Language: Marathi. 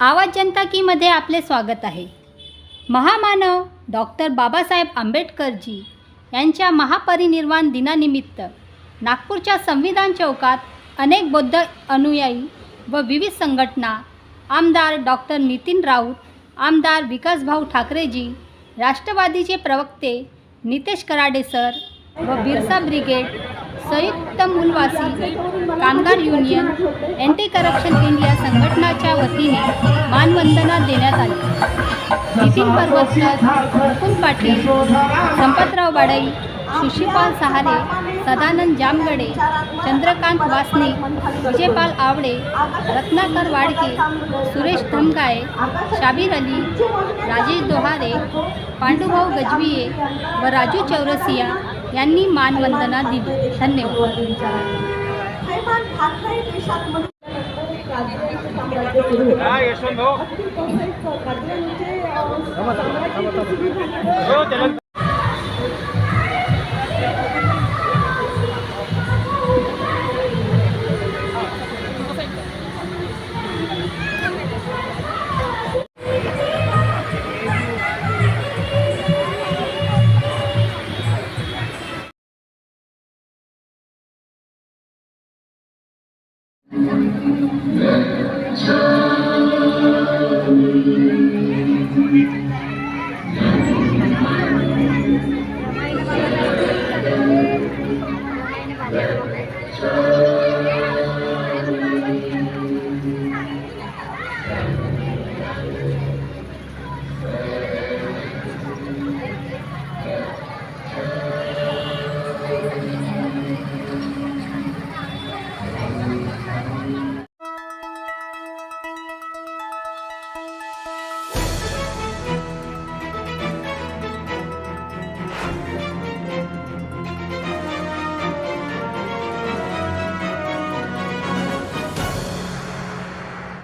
आवाज जनता कीमध्ये आपले स्वागत आहे। महामानव डॉक्टर बाबासाहेब आंबेडकरजी यांच्या महापरिनिर्वाण दिनानिमित्त नागपूरच्या संविधान चौकात अनेक बौद्ध अनुयायी व विविध संघटना, आमदार डॉक्टर नितीन राऊत, आमदार विकासभाऊ ठाकरेजी, राष्ट्रवादीचे प्रवक्ते नितेश कराडे सर व बिरसा ब्रिगेड, संयुक्त मूलवासी कामगार युनियन, एंटी करप्शन इंडिया संघटनाच्या वतीने मानवंदना देण्यात आली। नितीन पर्वतकर, मुकुंद पाटील, संपतराव बाडई, सुशीपाल सहारे, सदानंद जामगडे, चंद्रकांत वासने, विजयपाल आवडे, रत्नाकर वाडके, सुरेश धमगाळे, शाबीर अली, राजेश दोहारे, पांडुभाऊ गजविये व राजू चौरसिया यांनी मानवंदना दिली। धन्यवाद। यशवंत भाऊ